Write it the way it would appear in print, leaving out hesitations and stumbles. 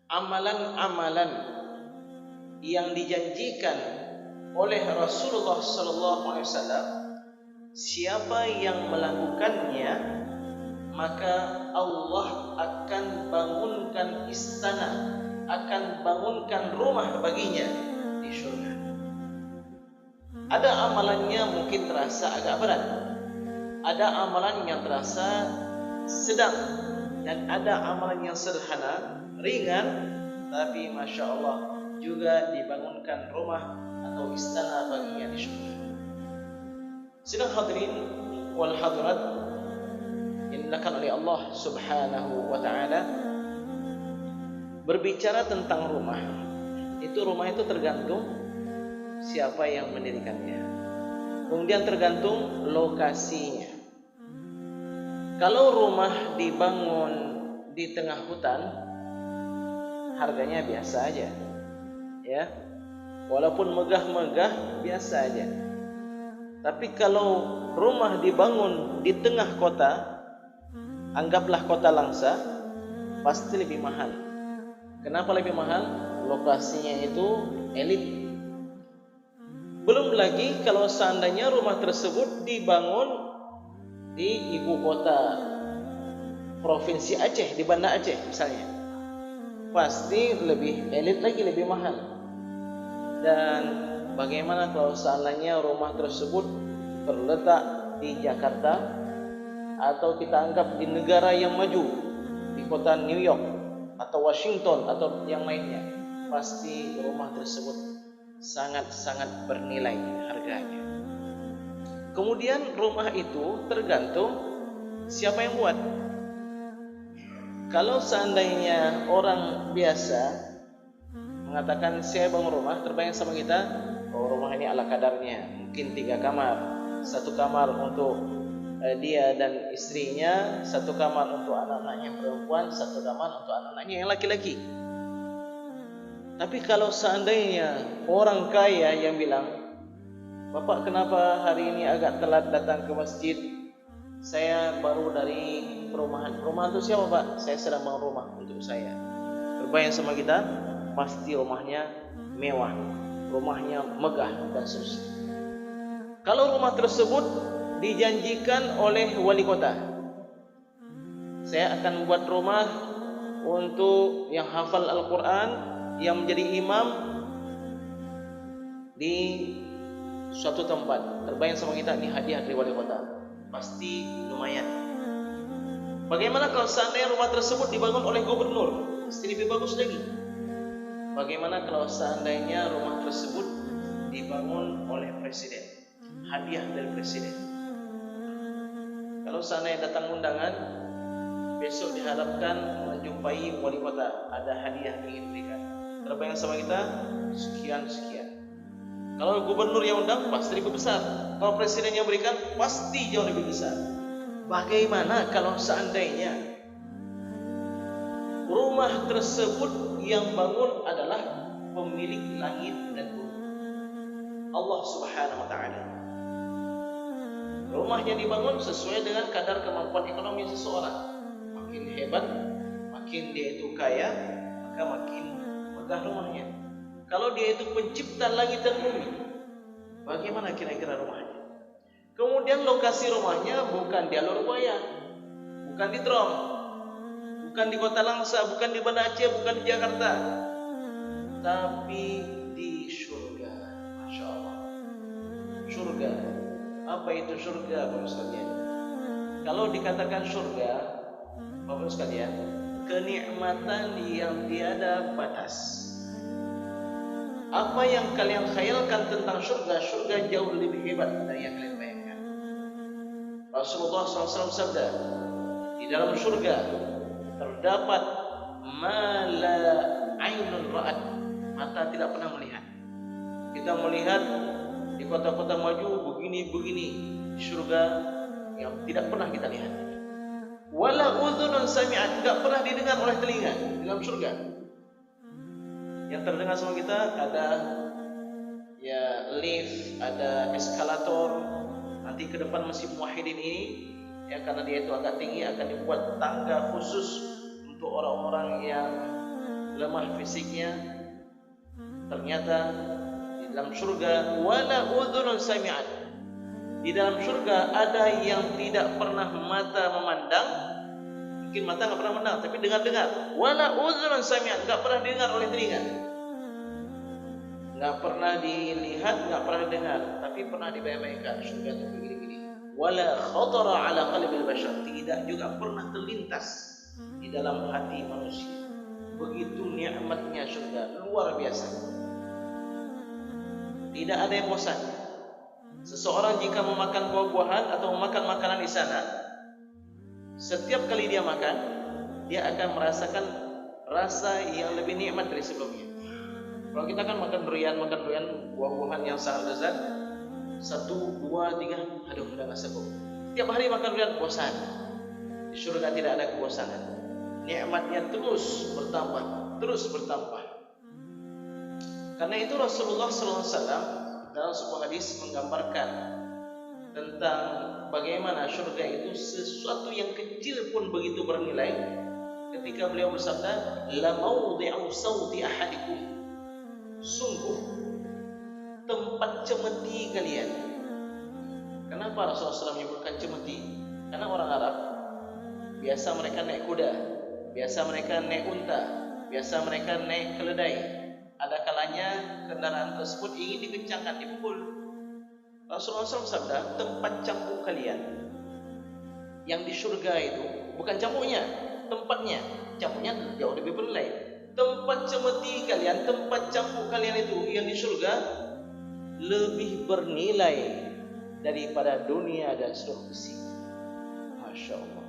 amalan-amalan yang dijanjikan oleh Rasulullah SAW, siapa yang melakukannya, maka Allah akan bangunkan istana, akan bangunkan rumah baginya di surga. Ada amalannya mungkin terasa agak berat, ada amalan yang terasa sedang, dan ada amalan yang sederhana, ringan, tapi Masya Allah juga dibangunkan rumah atau istana baginya di surga. Sidang hadirin wal hadirat dimuliakan oleh Allah Subhanahu wa ta'ala. Berbicara tentang rumah itu tergantung siapa yang mendirikannya, kemudian tergantung lokasinya. Kalau rumah dibangun di tengah hutan, harganya biasa aja, ya, walaupun megah-megah biasa aja. Tapi kalau rumah dibangun di tengah kota, anggaplah kota Langsa, pasti lebih mahal. Kenapa lebih mahal? Lokasinya itu elit. Belum lagi kalau seandainya rumah tersebut dibangun di ibu kota provinsi Aceh, di Banda Aceh misalnya, pasti lebih elit lagi, lebih mahal. Dan bagaimana kalau seandainya rumah tersebut terletak di Jakarta, atau kita anggap di negara yang maju, di kota New York atau Washington atau yang lainnya, pasti rumah tersebut sangat-sangat bernilai harganya. Kemudian rumah itu tergantung siapa yang buat. Kalau seandainya orang biasa mengatakan saya bangun rumah, terbayang sama kita, oh rumah ini ala kadarnya, mungkin 3 kamar, 1 kamar untuk dia dan istrinya, 1 kamar untuk anak-anaknya perempuan, 1 kamar untuk anak-anaknya yang laki-laki. Tapi kalau seandainya orang kaya yang bilang, Bapak kenapa hari ini agak telat datang ke masjid? Saya baru dari perumahan. Perumahan itu siapa Pak? Saya sedang bangun rumah untuk saya. Terbayang sama kita, pasti rumahnya mewah, rumahnya megah dan seterusnya. Kalau rumah tersebut dijanjikan oleh wali kota, saya akan buat rumah untuk yang hafal Al-Quran, yang menjadi imam di suatu tempat. Terbayang sama kita, ini hadiah dari wali kota, pasti lumayan. Bagaimana kalau seandainya rumah tersebut dibangun oleh gubernur? Pasti lebih bagus lagi. Bagaimana kalau seandainya rumah tersebut dibangun oleh presiden? Hadiah dari presiden. Kalau seandainya datang undangan, besok diharapkan menjumpai wali kota, ada hadiah yang ingin diberikan. Terbayang sama kita, sekian. Kalau gubernur yang undang, pasti lebih besar. Kalau presiden yang berikan, pasti jauh lebih besar. Bagaimana kalau seandainya rumah tersebut yang bangun adalah pemilik langit dan bumi, Allah Subhanahu wa ta'ala? Rumahnya dibangun sesuai dengan kadar kemampuan ekonomi seseorang. Makin hebat, makin dia itu kaya, maka makin megah rumahnya. Kalau dia itu pencipta langit dan bumi, bagaimana kira-kira rumahnya? Kemudian lokasi rumahnya bukan di Alor Buaya, bukan di Trom, bukan di kota Langsa, bukan di Banda Aceh, bukan di Jakarta, tapi di surga. Masya Allah. Surga. Apa itu surga, Bapak sekalian? Kalau dikatakan surga, Bapak sekalian, kenikmatan yang tiada batas. Apa yang kalian khayalkan tentang surga, surga jauh lebih hebat dari yang kalian bayangkan. Rasulullah SAW sabda, di dalam surga terdapat ma la ainun ra'at, mata tidak pernah melihat. Kita melihat di kota-kota maju begini-begini, di surga yang tidak pernah kita lihat. Wala udhunun sami'at, tidak pernah didengar oleh telinga di dalam surga. Yang terdengar sama kita ada ya lift, ada eskalator. Nanti ke depan Masjid Muwahhidin ini, ya karena dia itu agak tinggi, akan dibuat tangga khusus untuk orang-orang yang lemah fisiknya, ternyata di dalam surga wala udhunun sami'at, di dalam surga ada yang tidak pernah mata memandang, mungkin mata nggak pernah memandang tapi dengar-dengar, wala udhunun sami'at, nggak pernah dengar oleh telinga, nggak pernah dilihat, nggak pernah dengar, tapi pernah dibayangkan surga itu begini-begini. Wala khatara ala qalbil bashar, tidak juga pernah terlintas di dalam hati manusia. Begitu nikmatnya surga, luar biasa. Tidak ada yang bosan. Seseorang jika memakan buah-buahan atau memakan makanan di sana, setiap kali dia makan, dia akan merasakan rasa yang lebih nikmat dari sebelumnya. Kalau kita kan makan durian, buah-buahan yang sangat lezat, 1, 2, 3, aduh udah nggak sanggup. Tiap hari makan durian bosan. Di surga tidak ada kebosanan. Nikmatnya terus bertambah, terus bertambah. Karena itu Rasulullah SAW dalam sebuah hadis menggambarkan tentang bagaimana surga itu sesuatu yang kecil pun begitu bernilai. Ketika beliau bersabda, la mawdi'u sawti ahadikum, sungguh tempat cemeti kalian. Kenapa Rasulullah SAW menyebutkan cemeti? Karena orang Arab biasa mereka naik kuda, biasa mereka naik unta, biasa mereka naik keledai. Ada kalanya kendaraan tersebut ingin dikencangkan, dipukul. Rasulullah SAW bersabda, tempat cambuk kalian yang di surga itu bukan cambuknya, tempatnya. Cambuknya jauh lebih bernilai. Tempat cemeti kalian, tempat cambuk kalian itu yang di surga lebih bernilai daripada dunia dan seluruh isi. Masya Allah.